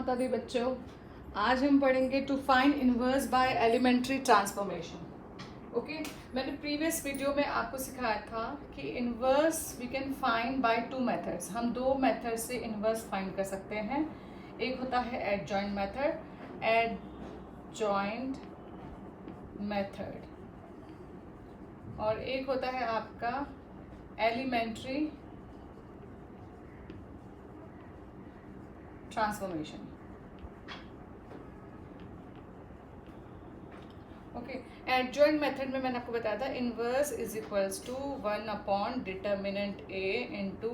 माता दी बच्चों, आज हम पढ़ेंगे to find inverse by elementary transformation. Okay, मैंने प्रीवियस वीडियो में आपको सिखाया था कि inverse we can find by two methods. हम दो मेथड से इनवर्स फाइंड कर सकते हैं। एक होता है एडजॉइंट मेथड और एक होता है आपका elementary transformation. Okay, adjoint method में मैंने आपको बताया था inverse is equals to 1 upon determinant A into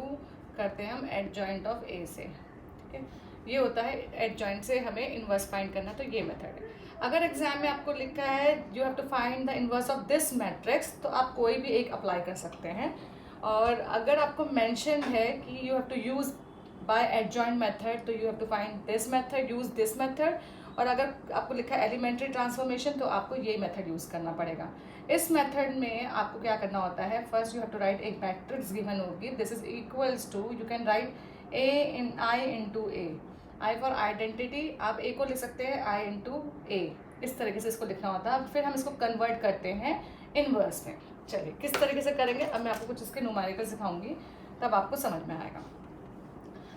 करते हैं हम एडजॉइंट ऑफ ए से। ठीक है, ये होता है एडजॉइंट से हमें इनवर्स फाइंड करना, तो ये मेथड है। अगर एग्जाम में आपको लिखा है you have to find the inverse of this matrix, तो आप कोई भी एक अप्लाई कर सकते हैं। और अगर आपको मेंशन है कि you have to use by adjoint method, तो you have to find this method, use this method. और अगर आपको लिखा है एलिमेंट्री ट्रांसफॉर्मेशन, तो आपको ये मेथड यूज़ करना पड़ेगा। इस मेथड में आपको क्या करना होता है, first you have to write एक मैट्रिक्स गिवन होगी, this is equals to, you can write A in I into A, I for identity, आप ए को लिख सकते हैं आई इंटू ए, इस तरीके से इसको लिखना होता है। फिर हम इसको कन्वर्ट करते हैं इनवर्स में। चलिए किस तरीके से करेंगे, अब मैं आपको कुछ इसके न्यूमेरिकल सिखाऊंगी, तब आपको समझ में आएगा।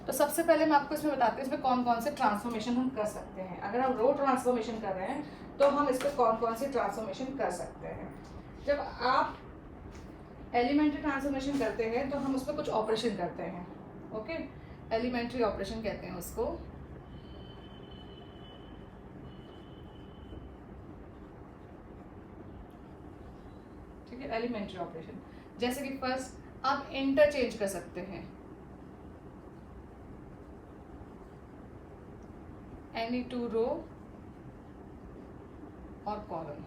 तो सबसे पहले मैं आपको इसमें बताती हूँ इसमें कौन कौन से ट्रांसफॉर्मेशन हम कर सकते हैं। अगर हम रो ट्रांसफॉर्मेशन कर रहे हैं तो हम इस पर कौन कौन से ट्रांसफॉर्मेशन कर सकते हैं। जब आप एलिमेंट्री ट्रांसफॉर्मेशन करते हैं तो हम उस पर कुछ ऑपरेशन करते हैं। ओके, एलिमेंट्री ऑपरेशन कहते हैं उसको। ठीक है, एलिमेंट्री ऑपरेशन, जैसे कि फर्स्ट आप इंटरचेंज कर सकते हैं एनी टू रो और कॉलम।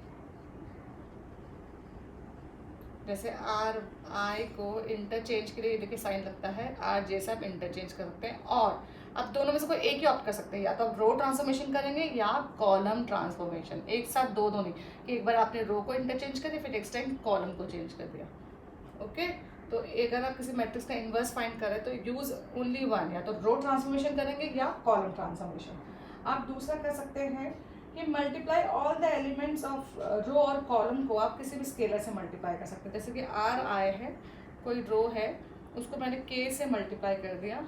जैसे आर आई को इंटरचेंज के लिए देखिए साइन लगता है, आर जैसे आप इंटरचेंज कर सकते हैं। और अब दोनों में से कोई एक ही ऑप्ट कर सकते हैं, या तो आप रो ट्रांसफॉर्मेशन करेंगे या कॉलम ट्रांसफॉर्मेशन, एक साथ दो नहीं कि एक बार आपने रो को इंटरचेंज कर दिया फिर नेक्स्ट टाइम कॉलम को चेंज कर दिया। ओके, तो अगर आप किसी मैट्रिक्स का इनवर्स फाइंड करें तो यूज ओनली वन, या तो रो ट्रांसफॉर्मेशन करेंगे या कॉलम ट्रांसफॉर्मेशन। आप दूसरा कर सकते हैं कि multiply all the elements of row और कॉलम को आप किसी भी स्केलर से मल्टीप्लाई कर सकते हैं। जैसे कि आर आई है, कोई रो है, उसको मैंने के से मल्टीप्लाई कर दिया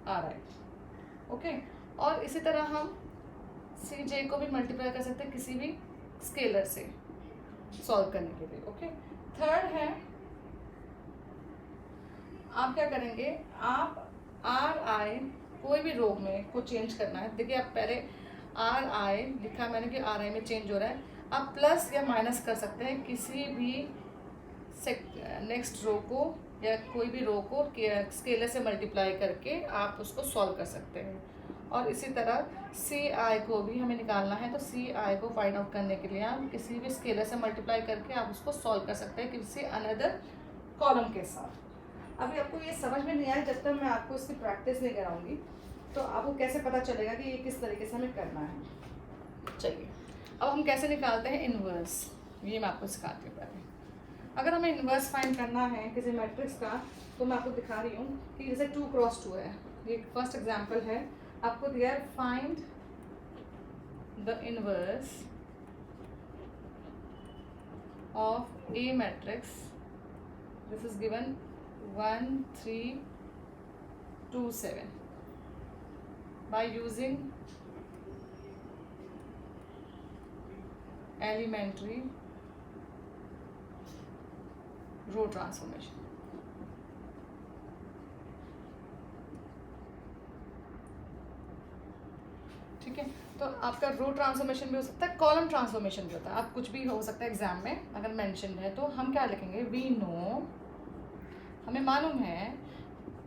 आर आई। ओके, और इसी तरह हम सी जे को भी मल्टीप्लाई कर सकते हैं किसी भी स्केलर से सॉल्व करने के लिए। ओके, थर्ड है आप क्या करेंगे, आप आर आई कोई भी रो में को चेंज करना है। देखिए आप पहले आर आई लिखा मैंने कि आर आई में चेंज हो रहा है, आप प्लस या माइनस कर सकते हैं किसी भी नेक्स्ट रो को या कोई भी रो को स्केलर से मल्टीप्लाई करके आप उसको सॉल्व कर सकते हैं। और इसी तरह सी आई को भी हमें निकालना है, तो सी आई को फाइंड आउट करने के लिए आप किसी भी स्केलर से मल्टीप्लाई करके आप उसको सॉल्व कर सकते हैं किसी अनदर कॉलम के साथ। अभी आपको ये समझ में नहीं आया जब तक मैं आपको इसकी प्रैक्टिस नहीं कराऊंगी, तो आपको कैसे पता चलेगा कि ये किस तरीके से हमें करना है। चलिए अब हम कैसे निकालते हैं इनवर्स, ये मैं आपको सिखाती हूँ पहले। अगर हमें इनवर्स फाइंड करना है किसी मैट्रिक्स का, तो मैं आपको दिखा रही हूँ कि जैसे 2 क्रॉस 2 है, ये फर्स्ट एग्जाम्पल है, आपको दिया है find the inverse of A matrix, this is given 1 3 2 7 by using elementary row transformation। ठीक है, तो आपका रो ट्रांसफॉर्मेशन भी हो सकता है, कॉलम ट्रांसफॉर्मेशन भी होता है, आप कुछ भी हो सकता है एग्जाम में अगर मेंशन है। तो हम क्या लिखेंगे, वी नो, हमें मालूम है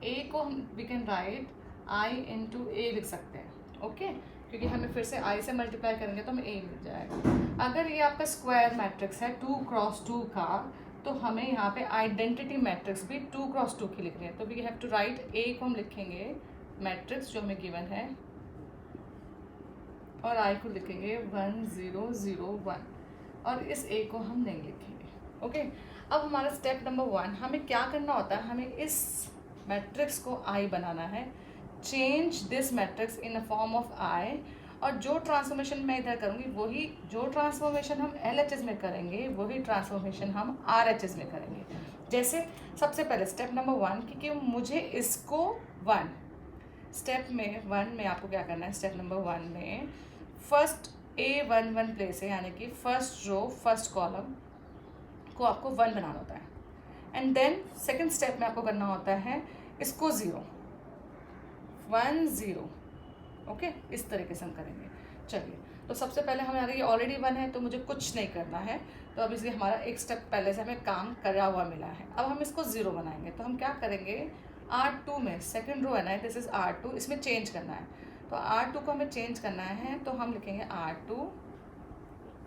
ए को हम we can write I into A लिख सकते हैं। ओके, क्योंकि हमें फिर से आई से मल्टीप्लाई करेंगे तो हमें ए मिल जाएगा। अगर ये आपका स्क्वायर मैट्रिक्स है 2 क्रॉस 2 का, तो हमें यहाँ पे आइडेंटिटी मैट्रिक्स भी 2 क्रॉस 2 की लिख रहे हैं, तो वी हैव टू राइट ए को हम लिखेंगे मैट्रिक्स जो हमें गिवन है, और आई को लिखेंगे 1 0 0 1, और इस ए को हम नहीं लिखेंगे। ओके, अब हमारा स्टेप नंबर 1, हमें क्या करना होता है, हमें इस मैट्रिक्स को आई बनाना है change this matrix in a form of I, और जो ट्रांसफॉर्मेशन मैं इधर करूँगी वही जो ट्रांसफॉर्मेशन हम LHS में करेंगे वही ट्रांसफॉर्मेशन हम RHS में करेंगे। जैसे सबसे पहले स्टेप नंबर 1, क्योंकि मुझे इसको स्टेप में 1 में आपको क्या करना है, स्टेप नंबर 1 में फर्स्ट A11 प्लेस है, यानी कि फर्स्ट रो फर्स्ट कॉलम को आपको 1 बनाना होता है, एंड देन सेकेंड स्टेप में आपको करना होता है इसको 0 1 0। ओके, इस तरीके से हम करेंगे। चलिए, तो सबसे पहले हमारा ये ऑलरेडी 1 है तो मुझे कुछ नहीं करना है, तो अब इसलिए हमारा एक स्टेप पहले से हमें काम करा हुआ मिला है। अब हम इसको 0 बनाएंगे, तो हम क्या करेंगे, R2 में सेकेंड रो है ना, दिस इज R2, इसमें चेंज करना है। तो R2 को हमें चेंज करना है, तो हम लिखेंगे R2,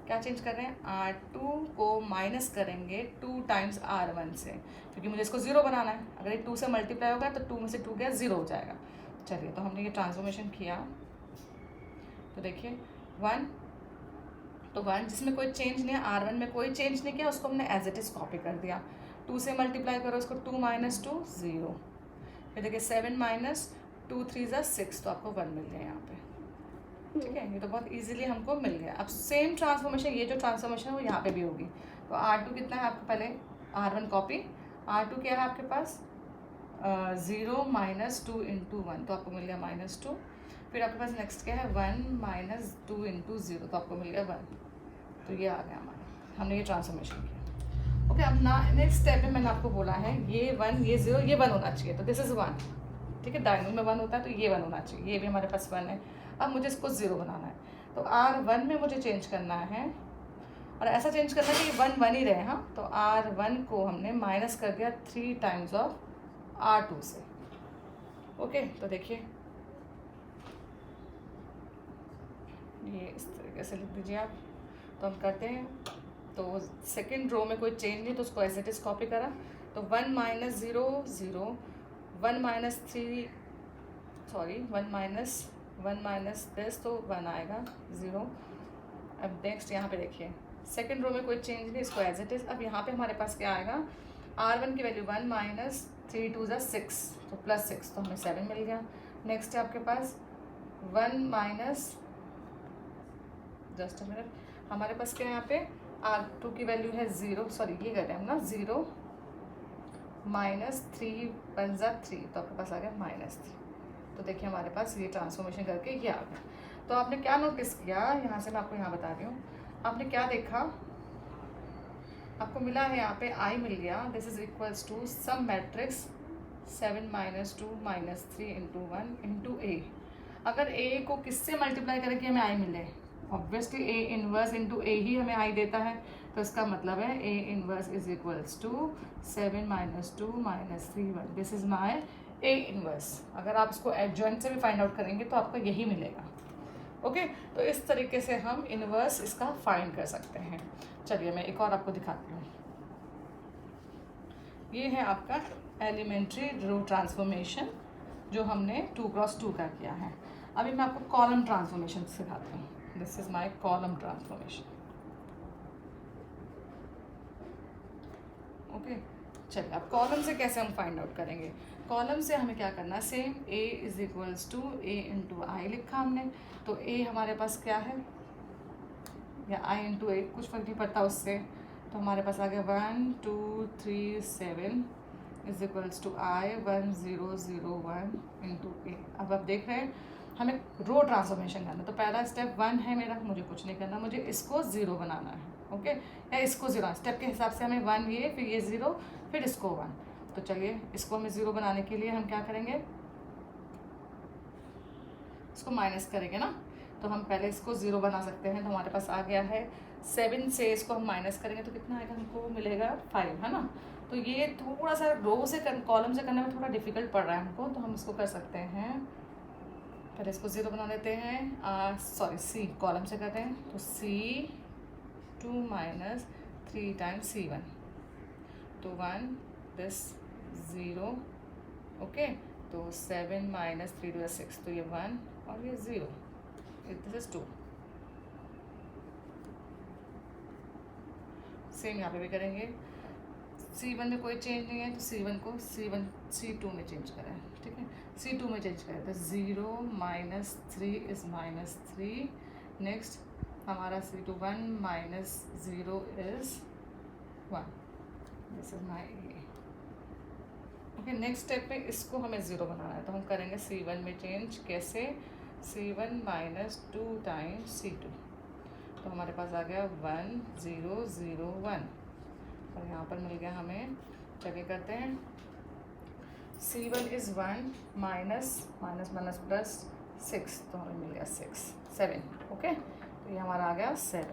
क्या चेंज कर रहे हैं, R2 को माइनस करेंगे 2 टाइम्स R1 से, क्योंकि मुझे इसको 0 बनाना है। अगर ये 2 से मल्टीप्लाई होगा तो 2 में से 2 गया 0 हो जाएगा। चलिए, तो हमने ये ट्रांसफॉर्मेशन किया, तो देखिए 1, तो 1 जिसमें कोई चेंज नहीं है, R1 में कोई चेंज नहीं किया, उसको हमने एज इट इज़ कॉपी कर दिया। 2 से मल्टीप्लाई करो इसको, 2 - 2 0, फिर देखिए 7 - 2 3 = 6, तो आपको 1 मिल गया यहाँ पे। ठीक है, ये तो बहुत इजीली हमको मिल गया। अब सेम ट्रांसफॉर्मेशन, ये जो ट्रांसफॉर्मेशन है वो यहाँ पे भी होगी। तो R2 कितना है आपको, पहले R1 कॉपी, R2 क्या है आपके पास 0 - 2 × 1, तो आपको मिल गया -2। फिर आपके पास नेक्स्ट क्या है 1 - 2 × 0, तो आपको मिल गया 1। तो ये आ गया हमारा, हमने ये ट्रांसफॉर्मेशन किया। ओके, अब ना नेक्स्ट स्टेप में मैंने आपको बोला है ये 1 ये 0 ये 1 होना चाहिए, तो दिस इज़ 1। ठीक है, डायगोनल में 1 होता है तो ये 1 होना चाहिए, ये भी हमारे पास 1 है। अब मुझे इसको 0 बनाना है, तो R1 में मुझे चेंज करना है, और ऐसा चेंज करना है कि 1 1 ही रहे। हाँ, तो R1 को हमने माइनस कर दिया 3 टाइम्स ऑफ R2 से। ओके, तो देखिए ये इस तरीके से लिख दीजिए आप। तो हम करते हैं, तो सेकेंड रो में कोई चेंज नहीं, तो उसको एज इट इज़ कॉपी करा, तो 1 - 0 0, 1 - 3 सॉरी 1 माइनस दिस, तो 1 आएगा 0। अब नेक्स्ट यहाँ पे देखिए सेकेंड रो में कोई चेंज नहीं, इसको एज इट इज़। अब यहाँ पे हमारे पास क्या आएगा, R1 की वैल्यू 1 - 3 2 = 6, तो +6, तो हमें 7 मिल गया। नेक्स्ट है आपके पास 1 जस्ट अ मिनट, हमारे पास क्या है यहाँ पे R2 की वैल्यू है 0, सॉरी ये कर रहे हैं हम ना 0 - 3 1 = 3, तो आपके पास आ गया -3। तो देखिए हमारे पास ये ट्रांसफॉर्मेशन करके ये आ गया। तो आपने क्या नोटिस किया, यहाँ से मैं आपको यहाँ बता रही हूँ, आपने क्या देखा, आपको मिला है यहाँ पे I मिल गया, this is equals to some matrix 7 - 2 - 3 × 1 × A। अगर A को किससे मल्टीप्लाई करें कि हमें I मिले, ऑब्वियसली A इनवर्स × A ही हमें I देता है, तो इसका मतलब है A inverse is equals to 7 - 2 - 3 1, this is my A inverse. अगर आप इसको एडजॉइंट से भी फाइंड आउट करेंगे तो आपको यही मिलेगा। ओके, तो इस तरीके से हम इनवर्स इसका फाइंड कर सकते हैं। चलिए मैं एक और आपको दिखाती हूँ। ये है आपका एलिमेंट्री रो ट्रांसफॉर्मेशन जो हमने 2 × 2 का किया है। अभी मैं आपको कॉलम ट्रांसफॉर्मेशन सिखाती हूँ। This is my column transformation. Okay, चलिए अब कॉलम से कैसे हम फाइंड आउट करेंगे। कॉलम से हमें क्या करना है, same A is equals to A × I लिखा हमने, तो A हमारे पास क्या है, या I × A, कुछ फर्क नहीं पड़ता उससे। तो हमारे पास आ गया 1 2 3 7 is equals to I 1 0 0 1 × A। अब आप देख रहे हैं हमें रो ट्रांसफॉर्मेशन करना, तो पहला स्टेप 1 है मेरा, मुझे कुछ नहीं करना, मुझे इसको 0 बनाना है। ओके, या इसको 0 स्टेप के हिसाब से हमें 1 ये, फिर ये 0, फिर इसको 1। तो चलिए इसको हमें 0 बनाने के लिए हम क्या करेंगे, इसको माइनस करेंगे ना, तो हम पहले इसको 0 बना सकते हैं। तो हमारे पास आ गया है 7 से इसको हम माइनस करेंगे तो कितना आएगा, हमको मिलेगा 5, है ना। तो ये थोड़ा सा रो से कॉलम से करने में थोड़ा डिफिकल्ट पड़ रहा है हमको, तो हम इसको कर सकते हैं, पहले इसको 0 बना लेते हैं, सॉरी C कॉलम से करते हैं, तो C2 - 3 टाइम्स C1, तो 1 दिस 0। ओके, तो 7 - 3 = 6, तो ये 1 और ये 0, दिस इज 2। सेम यहाँ पे भी करेंगे, C1 में कोई चेंज नहीं है तो C1 को C2 में चेंज करें, ठीक है, C2 में चेंज करें तो 0 -3 इज़ -3। नेक्स्ट हमारा C2 1 -0 is 1। This is my A. Okay, next step में इसको हमें 0 बनाना है तो हम करेंगे C1 में चेंज। कैसे? C1 -2 टाइम्स C2, तो हमारे पास आ गया 1 0 0 1 और यहाँ पर मिल गया हमें। चलिए करते हैं। C1 is 1 minus minus minus plus 6, तो हमें मिल गया 7। ओके, तो ये हमारा आ गया 7।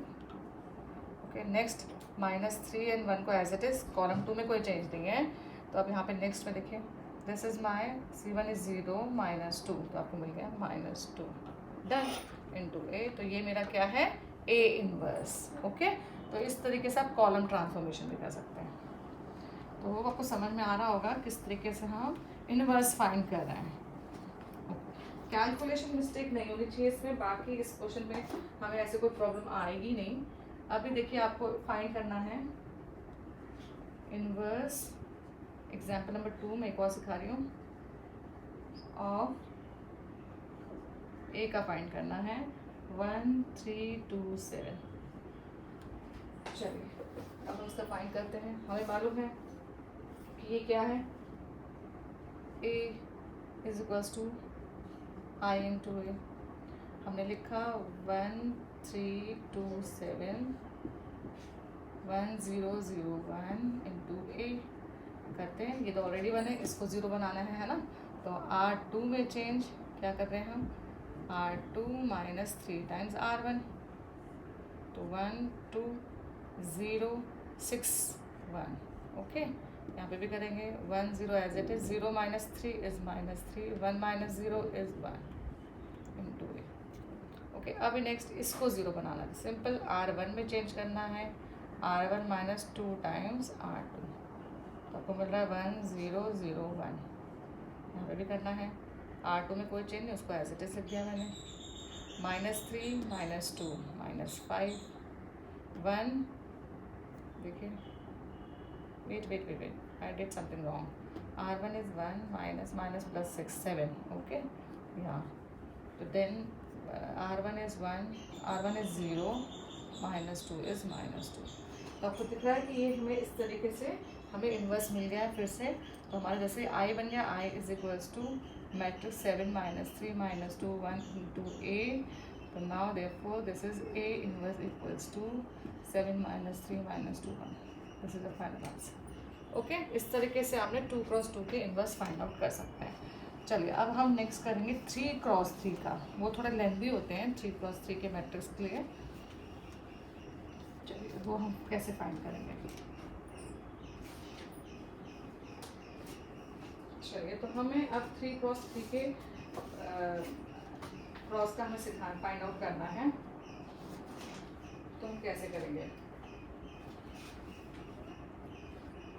ओके, नेक्स्ट -3 एंड 1 को एज इट इज़, कॉलम 2 में कोई चेंज नहीं है तो अब यहाँ पे नेक्स्ट में देखिए, this is my C1 is 0 -2, तो आपको मिल गया -2 डन इनटू ए। तो ये मेरा क्या है? A inverse. ओके, तो इस तरीके से आप कॉलम ट्रांसफॉर्मेशन भी कर सकते हैं। तो वो आपको समझ में आ रहा होगा किस तरीके से हम इनवर्स फाइंड कर रहे हैं। कैलकुलेशन मिस्टेक नहीं होनी चाहिए इसमें, बाकी इस क्वेश्चन में हमें ऐसे कोई प्रॉब्लम आएगी नहीं। अभी देखिए आपको फाइंड करना है इनवर्स, एग्जाम्पल नंबर 2 में एक और सिखा रही हूँ, ऑफ ए का फाइंड करना है 1 3 2 7। चलिए अब हम इसका फाइंड करते हैं। हमें मालूम है कि ये क्या है, a is equals to I into A. हमने लिखा 1 3 2 7 1 0 0 1 इंटू ए। करते हैं, ये तो ऑलरेडी बने, इसको 0 बनाना है ना, तो R2 में चेंज क्या कर रहे हैं हम, R2 -3 टाइम्स R1, तो 1 2 0 6 1। ओके, यहाँ पे भी करेंगे 1 0 as it is, 0 -3 is -3, 1 -0 is 1 into A. Okay, अभी नेक्स्ट इसको 0 बनाना है, सिंपल R1 में चेंज करना है, R1 -2 टाइम्स R2, तो आपको मिल रहा है 1 0 0 1। यहाँ पे भी करना है, R2 में कोई चेंज नहीं, उसको एज इट इज लिख दिया मैंने, -3 -2 -5 1। देखिए, wait I did something wrong. R1 is 1 minus minus plus 6 7। Okay, यहाँ तो then R1 is 1, R1 is 0 -2 is -2। तो आपको दिख रहा है कि ये हमें इस तरीके से हमें इन्वर्स मिल गया है फिर से। तो हमारा जैसे आई बन गया, I is equals to matrix 7 -3 -2 1 into A. तो now therefore this is A inverse equals to 7 -3 -2 1। This is the final answer. Okay, इस तरीके से आपने 2 क्रॉस 2 के इनवर्स फाइंड आउट कर सकते हैं। चलिए अब हम नेक्स्ट करेंगे 3 क्रॉस 3 का, वो थोड़े लेंथी होते हैं 3 क्रॉस 3 के मैट्रिक्स के लिए। चलिए वो हम कैसे फाइंड करेंगे। चलिए, तो हमें अब 3 क्रॉस 3 के क्रॉस का हमें फाइंड आउट करना है, तो हम कैसे करेंगे।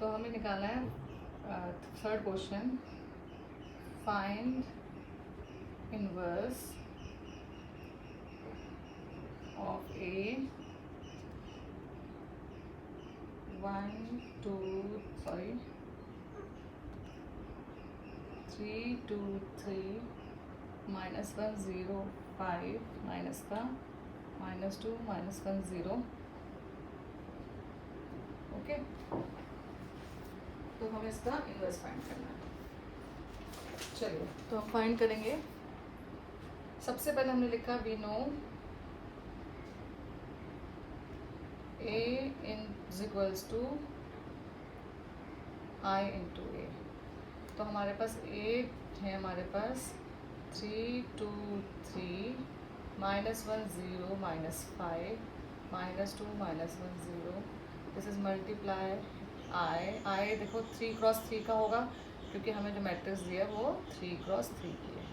तो हमें निकालना है third question, find inverse of A 3 2 3 -1 0 5 minus का -2 -1 0। ओके, तो हमें इसका इनवर्स फाइंड करना है। चलिए, तो हम फाइंड करेंगे। सबसे पहले हमने लिखा we know a is equals to I into A. तो हमारे पास a है, हमारे पास 3 2 3 -1 0 -5 -2 -1 0। दिस इज मल्टीप्लाई आई देखो 3 क्रॉस 3 का होगा, क्योंकि हमें जो मैट्रिक्स दिया है वो 3 क्रॉस 3 की है।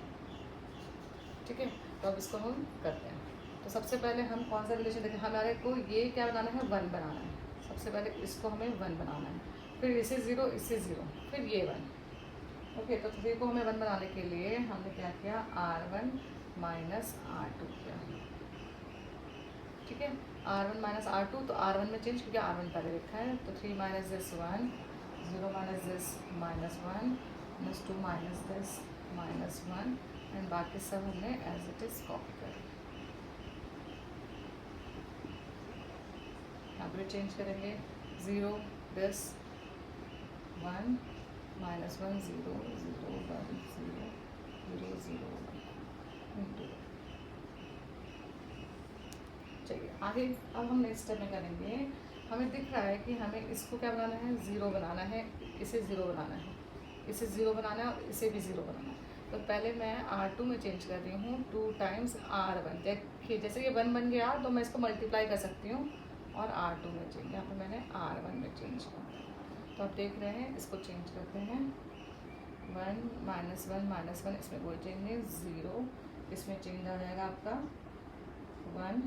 ठीक है, तो अब इसको हम करते हैं। तो सबसे पहले हम कौन सा रिलेशन देखें, हमारे को ये क्या बनाना है, 1 बनाना है। सबसे पहले इसको हमें 1 बनाना है, फिर इसे 0 इससे 0, फिर ये 1। ओके, तो 3 को हमें 1 बनाने के लिए हमने क्या किया, R1 -R2 किया। ठीक है, R1 -R2, तो R1 में चेंज, क्योंकि R1 पहले लिखा है, तो 3 - 1 0 minus this -1 -2 minus this -1 and बाकी सब हमने एज इट इज़ कॉपी कर दिया। यहाँ पे चेंज करेंगे 0 दिस 1 -1 0 0 1 0 0 0 1 इंटू। चलिए आगे अब हम नेक्स्ट स्टेप में करेंगे। हमें दिख रहा है कि हमें इसको क्या बनाना है, 0 बनाना है, इसे 0 बनाना है, इसे 0 बनाना है और इसे भी 0 बनाना है। तो पहले मैं R2 में चेंज कर रही हूँ 2 टाइम्स R1। देखिए जैसे ये 1 बन गया तो मैं इसको मल्टीप्लाई कर सकती हूँ और R2 में चेंज, यहाँ पे मैंने R1 में चेंज किया। तो आप देख रहे हैं, इसको चेंज करते हैं 1 -1 इसमें कोई चेंज नहीं, 0 इसमें चेंज आ जाएगा आपका 1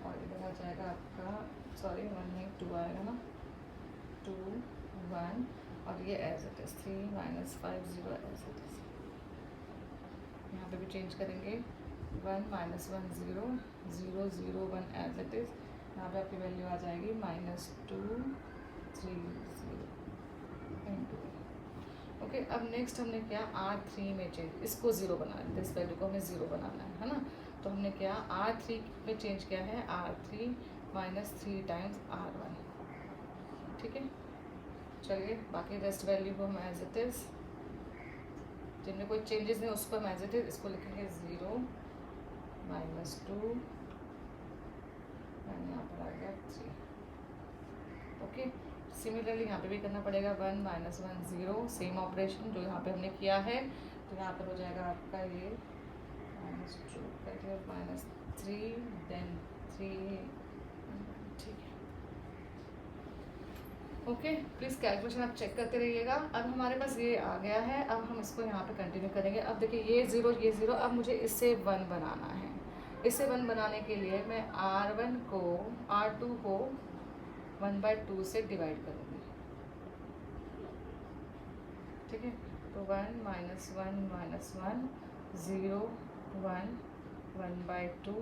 और इधर आ जाएगा आपका, सॉरी 1 नहीं 2 आएगा ना, 2 1 और ये as it is 3 -5 0 as it is. यहाँ पे भी चेंज करेंगे 1 -1 0 0 0 1 एज इट इज़। यहाँ पे आपकी वैल्यू आ जाएगी -2 3 0 इंटू। ओके, अब नेक्स्ट हमने क्या, R3 में चेंज, इसको 0 बनाना है, इस वैल्यू को हमें 0 बनाना है ना। तो हमने क्या R3 में चेंज किया है, R3 -3 टाइम्स R1। ठीक है, चलिए बाकी रेस्ट वैल्यू को हम एज इट इज़, जिनमें कोई चेंजेस नहीं उसको हम एज इट इज़, इसको लिखेंगे 0 -2 एंड यहाँ पर आ गया 3। ओके, सिमिलरली यहाँ पे भी करना पड़ेगा 1 -1 0, सेम ऑपरेशन जो यहाँ पे हमने किया है। तो यहाँ पर हो जाएगा आपका ये -2 -3 देन 3। ठीक है, ओके, प्लीज़ कैलकुलेशन आप चेक करते रहिएगा। अब हमारे पास ये आ गया है, अब हम इसको यहाँ पे कंटिन्यू करेंगे। अब देखिए ये 0, अब मुझे इससे 1 बनाना है। इससे 1 बनाने के लिए मैं R1 को R2 को 1/2 से डिवाइड करूँगी। ठीक है, तो 1 -1 -1 0 1 1/2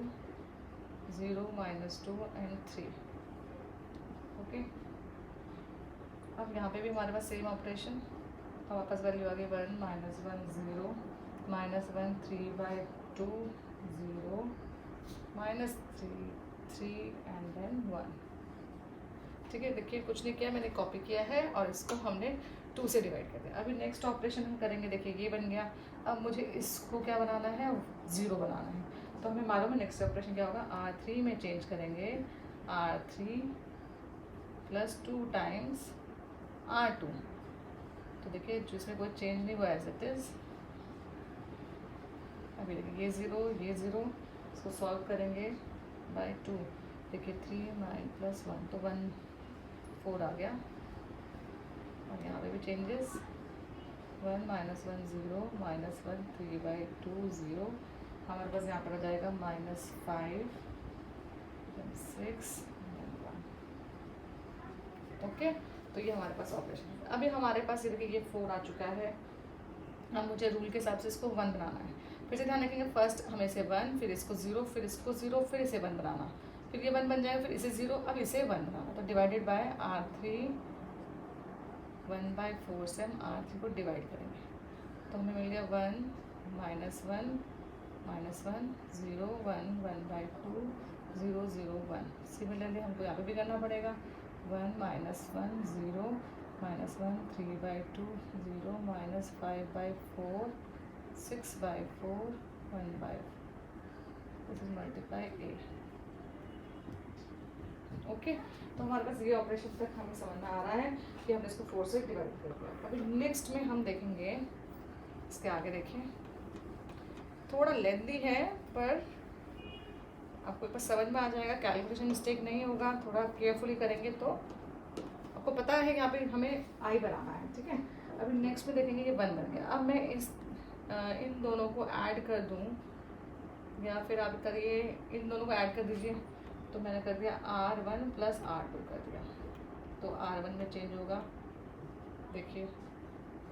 0 -2 एंड 3। ओके, अब यहाँ पे भी हमारे पास सेम ऑपरेशन। अब वापस वैल्यू आ गई 1 -1 0 -1 3/2 0 -3 3 एंड देन 1। ठीक है, देखिए कुछ नहीं किया, मैंने कॉपी किया है और इसको हमने 2 से डिवाइड कर दिया। अभी नेक्स्ट ऑपरेशन हम करेंगे। देखिए ये बन गया, अब मुझे इसको क्या बनाना है, 0 बनाना है। तो हमें मालूम है नेक्स्ट ऑपरेशन क्या होगा, R3 में चेंज करेंगे R3 +2 टाइम्स R2। तो देखिए जिसमें कोई चेंज नहीं हुआ एज इट इज़। अभी देखिए ये 0 इसको सॉल्व करेंगे बाय 2। देखिए 3 9 + 1 तो 1 4 आ गया। और यहाँ पे भी चेंजेस 1 -1 0 -1 3/2 0। हमारे पास यहाँ पर आ जाएगा -5 6 1। ओके, तो ये हमारे पास ऑपरेशन है। अभी हमारे पास ये देखिए ये 4 आ चुका है। अब मुझे रूल के हिसाब से इसको 1 बनाना है। फिर से ध्यान रखेंगे, फर्स्ट हमें इसे 1, फिर इसको 0, फिर इसको 0, फिर इसे 1 बनाना, फिर ये 1 बन जाएगा, फिर इसे 0, अब इसे 1 बनाना। तो डिवाइडेड बाय R3 1/4 से हम R3 को डिवाइड करेंगे। तो हमें मिल गया 1 -1 -1 0 1 1/2 0 0 1। सिमिलरली हमको यहाँ पे भी करना पड़ेगा 1 -1 0 -1 3/2 0 -5/4 6/4 1/4। This is multiply A। Okay, तो हमारे पास ये ऑपरेशन तक हमें समझ में आ रहा है कि हमने इसको 4 से डिवाइड कर दिया। अभी नेक्स्ट में हम देखेंगे, इसके आगे देखिए, थोड़ा लेंदी है पर आपको बस समझ में आ जाएगा, कैलकुलेशन मिस्टेक नहीं होगा। थोड़ा केयरफुली करेंगे तो आपको पता है कि यहाँ पे हमें I बनाना है। ठीक है, अभी नेक्स्ट में देखेंगे ये 1 बन गया। अब मैं इन दोनों को ऐड कर दूँ, या फिर आप करिए इन दोनों को ऐड कर दीजिए। तो मैंने कर दिया R1 + R2 कर दिया। तो R1 में चेंज होगा, देखिए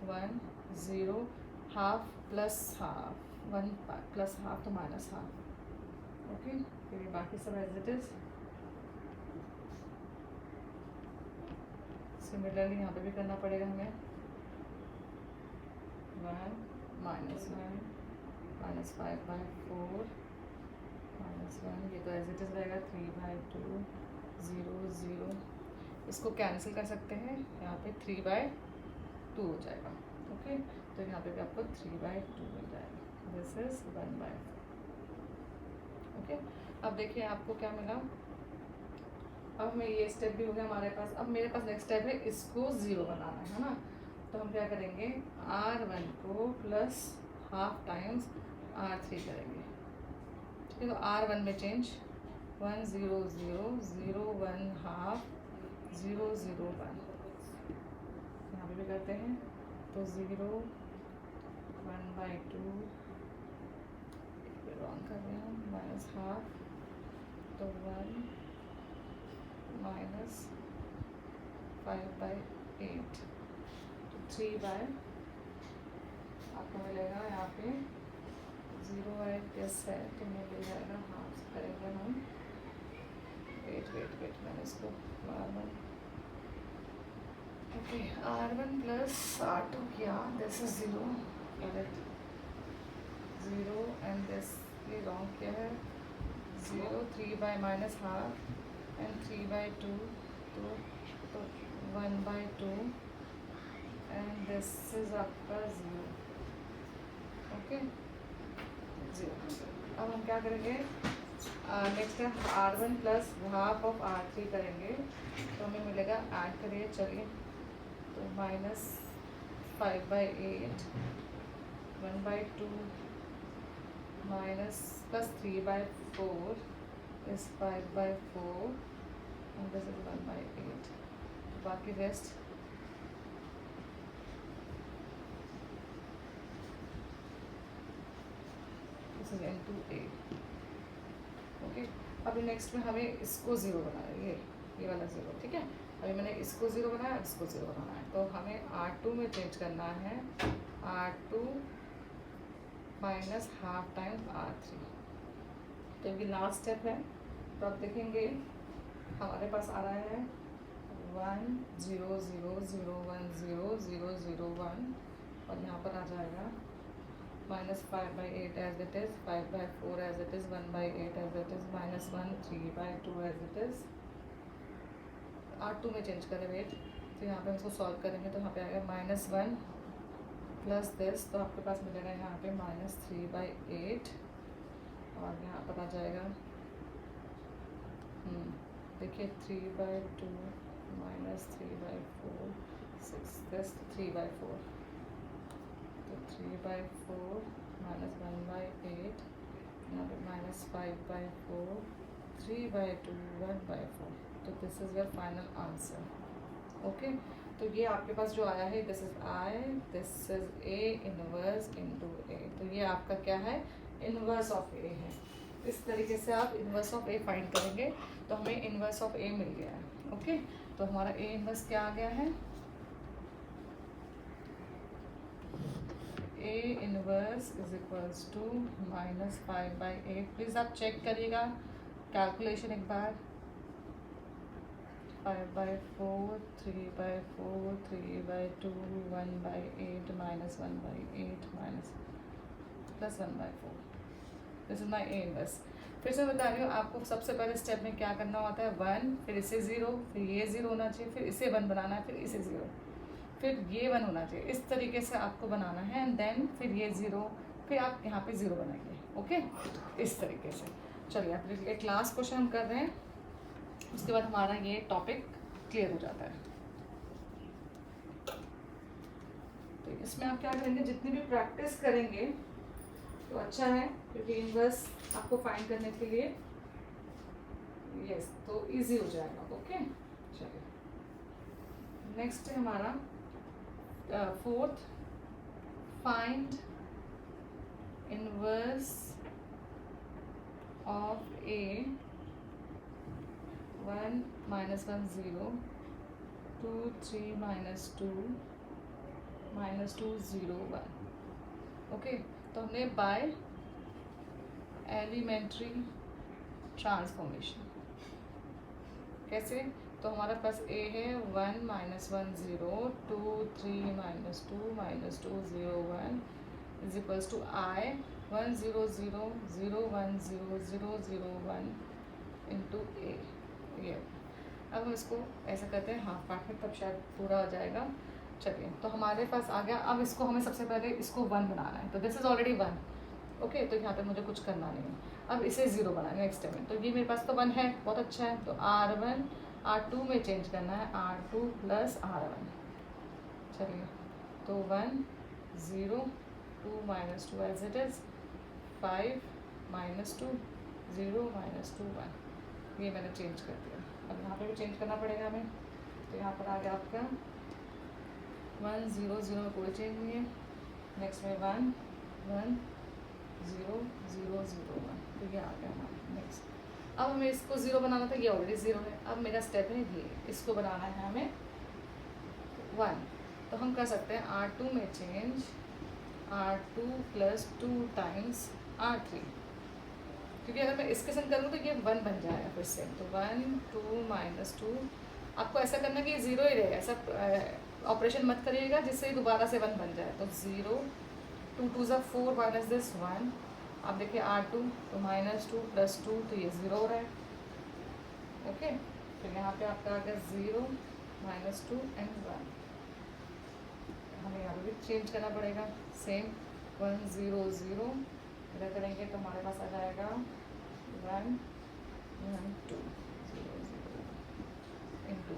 1 0 हाफ प्लस हाफ 1 + हाफ तो -हाफ। ओके, फिर बाकी सब एज इट इज़ सिमिलरली यहाँ पे भी करना पड़ेगा हमें 1 -1 -5/4 -1, ये तो एज इट इज़ रहेगा 3/2 0 0। इसको कैंसिल कर सकते हैं, यहाँ पे 3/2 हो जाएगा। ओके, तो यहाँ पे भी आपको 3/2 मिल जाएगा। This is 1/4। ओके, अब देखिए आपको क्या मिला। अब हमें ये स्टेप भी हो गया हमारे पास। अब मेरे पास नेक्स्ट स्टेप है इसको 0 बनाना है ना। तो हम क्या करेंगे, R1 को प्लस हाफ टाइम्स R3 करेंगे। ठीक है, तो R1 में चेंज 1 0 0 0 1 हाफ 0 0 1, यहाँ पे भी करते हैं। तो 0 1/2, रॉन्ग कर रहे हैं, माइनस हाफ, तो 1 -5/8, तो 3 आपको मिलेगा यहाँ पे 0 है, तो मिल जाएगा हाफ करेंगे हम। वेट मैंने इसको R1, okay, R1 plus R2 किया, दिस इज 0, 0 एंड दिस ये रॉन्ग किया है, 0 3/-हाफ एंड 3/2, तो 1/2 एंड दिस इज आपका 0। ओके, 0। अब हम क्या करेंगे, नेक्स्ट है R1 plus half of R3 करेंगे, तो हमें मिलेगा, ऐड करिए चलिए, तो -5/8 1/2 minus plus 3/4 is 5/4 and this is 1/8, तो बाकी rest this is into A। Okay, अभी नेक्स्ट में हमें इसको 0 बनाना है, ये वाला 0, ठीक है। अभी मैंने इसको 0 बनाया, इसको 0 बनाना है, तो हमें R2 में चेंज करना है, R2 minus half times R3। तो ये लास्ट स्टेप है। तो आप देखेंगे हमारे पास आ रहा है 1 0 0 0 1 0 0 0 1, और यहाँ पर आ जाएगा -5/8 as it is, 5/4 as it is, 1/8 as it is, -1 3/2 as it is। R2 में चेंज करें वेट, तो यहाँ पे हम इसको सॉल्व करेंगे, तो यहाँ पे आएगा -1 प्लस दिस, तो आपके पास मिलेगा यहाँ पे -3/8, और यहाँ पर आ जाएगा देखिए 3/2 -3/4 6 दिस 3/4, तो 3/4 -1/8, यहाँ पे -5/4 3/2 1/4, तो this is your final answer. Okay, तो ये आपके पास जो आया है, this is I, this is A inverse into A, तो ये आपका क्या है, इनवर्स ऑफ A है। इस तरीके से आप इनवर्स ऑफ A फाइंड करेंगे, तो हमें इनवर्स ऑफ A मिल गया है। ओके, तो हमारा A इनवर्स क्या आ गया है, A inverse is equals to -5/8। Please आप चेक करिएगा कैलकुलेशन एक बार, 5/4 3/4 3/2 1/8 -1/8 plus 1/4, this is my A inverse. फिर से बता रही हूँ आपको, सबसे पहले स्टेप में क्या करना होता है, 1, फिर इसे 0, फिर ये 0 होना चाहिए, फिर इसे 1 बनाना है, फिर इसे 0, फिर ये 1 होना चाहिए। इस तरीके से आपको बनाना है, एंड देन फिर ये 0, फिर आप यहाँ पे 0 बनाइए। ओके, इस तरीके से। चलिए आप एक लास्ट क्वेश्चन हम कर रहे हैं, उसके बाद हमारा ये टॉपिक क्लियर हो जाता है। तो इसमें आप क्या करेंगे, जितनी भी प्रैक्टिस करेंगे तो अच्छा है, क्योंकि इनवर्स आपको फाइंड करने के लिए यस तो इजी हो जाएगा। ओके, चलिए नेक्स्ट है हमारा 4th, find inverse of A 1 -1 0 2 3 -2 -2 0 1। Okay, तो हमने बाय एलिमेंट्री ट्रांसफॉर्मेशन, कैसे, तो हमारे पास ए है 1 minus 1 0 2 3 minus 2 0 1 is equals to I 1 0 0 0 1 0 0 0 1 into A. ये अब हम इसको ऐसा करते हैं हाफ पार्ट में, तब शायद पूरा हो जाएगा। चलिए, तो हमारे पास आ गया। अब इसको हमें सबसे पहले इसको 1 बनाना है, तो दिस इज़ ऑलरेडी 1। ओके, तो यहाँ पे मुझे कुछ करना नहीं है। अब इसे 0 बनाना है नेक्स्ट स्टेप में। तो ये मेरे पास तो 1 है, बहुत अच्छा है। तो R1 R2 में चेंज करना है, R2 प्लस R1। चलिए, तो 1 0 2 minus 2 as it is 5 minus 2 0 minus 2 1। ये मैंने चेंज कर दिया। अब यहाँ पे भी चेंज करना पड़ेगा हमें। तो यहाँ पर आ गया आपका 1 0 0 में कोई चेंज नहीं है। नेक्स्ट में 1 1 0 0 0 1। तो ये आ गया हमारा नेक्स्ट। अब हमें इसको 0 बनाना था, ये ऑलरेडी 0 है। अब मेरा स्टेप है ये, इसको बनाना है हमें 1। तो हम कर सकते हैं R2 में change R2 plus 2 times R3, क्योंकि अगर मैं इसके संग करूँ तो ये 1 बन जाएगा फिर से। तो 1 2 माइनस 2। आपको ऐसा करना कि ये 0 ही रहे, ऐसा ऑपरेशन मत करिएगा जिससे दोबारा से 1 बन जाए। तो 0 2 2 ज़ा 4 माइनस दिस 1। आप देखिए R2 तो माइनस 2 प्लस 2, तो ये 0 हो रहा है। ओके, तो यहाँ पे आपका आ गया 0 माइनस 2 एंड 1। हमें यहाँ पे भी चेंज करना पड़ेगा सेम 1 0 0 इधर करेंगे तो हमारे पास आ जाएगा 1 1 2 0 0 इंटू।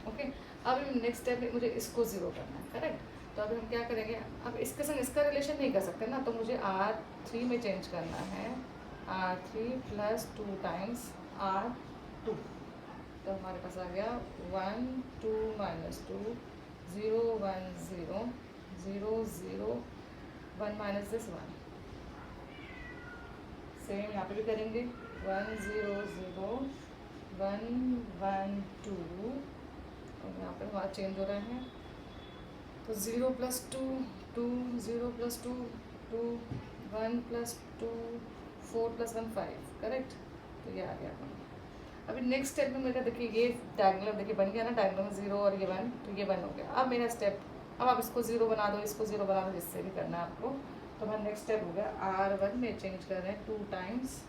ओके, अब नेक्स्ट स्टेप में मुझे इसको 0 करना है, करेक्ट। तो अभी हम क्या करेंगे, अब इसके संग इसका रिलेशन नहीं कर सकते ना, तो मुझे R3 में चेंज करना है, R3 प्लस 2 टाइम्स R2। तो हमारे पास आ गया 1 2 माइनस 2 0 1 0 0 0 1 माइनस दिस 1। सेम यहाँ पे भी करेंगे 1 0 0 1 1 2, और यहाँ पे हमारा चेंज हो रहा है। तो 0 plus 2 2 0 plus 2 2 1 plus 2 4 plus 1 5, correct. तो ये आ गया। अभी नेक्स्ट स्टेप में मेरा देखिए ये डायगोनल देखिए बन गया ना, डायगोनल में 0 और ये 1, तो ये 1 हो गया। अब मेरा स्टेप, अब आप इसको 0 बना दो, इसको 0 बना दो, जिससे भी करना है आपको। तो हमारा नेक्स्ट स्टेप हो गया R1 में चेंज कर रहे हैं 2 times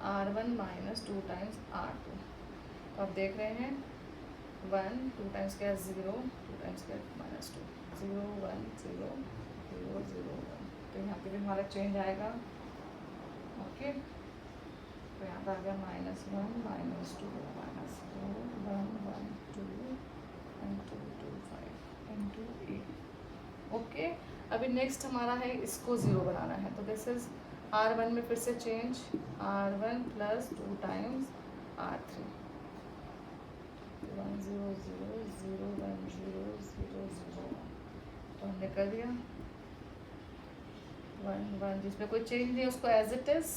R1 minus 2 times R2। तो आप देख रहे हैं 1 2 टाइम्स क्या 0 2 टाइम्स क्या माइनस 2 0 1 0 0 0 1। तो यहाँ पे भी हमारा चेंज आएगा। ओके, तो यहाँ पर आ गया -1 -2 -4 1 1 2 and 2 2 5 into 8। ओके, अभी नेक्स्ट हमारा है इसको 0 बनाना है। तो दिस इज R1 में फिर से change R1 plus 2 times R3। 1 0 0 0 1 0 0 0 1। तो हमने कर दिया 1 1, जिसमें कोई चेंज नहीं है उसको एज इट इज़,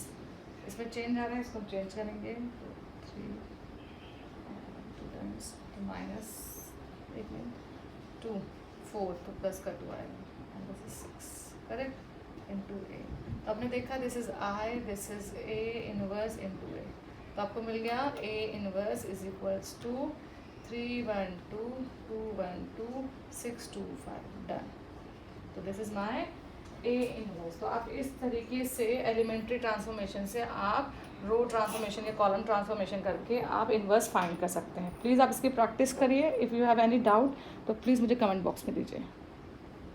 इसमें चेंज आ रहा है इसको हम चेंज करेंगे। तो 3 2 टाइम्स तो माइनस 2 4, तो प्लस का 2 आएगा and this is 6, correct, into A. तो आपने देखा this is I, this is A inverse into A. तो आपको मिल गया A inverse is equals to 3 1 2 2 1 2 6 2 5, done. तो this is my A inverse. तो आप इस तरीके से एलिमेंट्री ट्रांसफॉर्मेशन से आप रो ट्रांसफॉर्मेशन या कॉलम ट्रांसफॉर्मेशन करके आप इनवर्स फाइंड कर सकते हैं। प्लीज़ आप इसकी प्रैक्टिस करिए। If you have any doubt तो प्लीज़ मुझे कमेंट बॉक्स में दीजिए।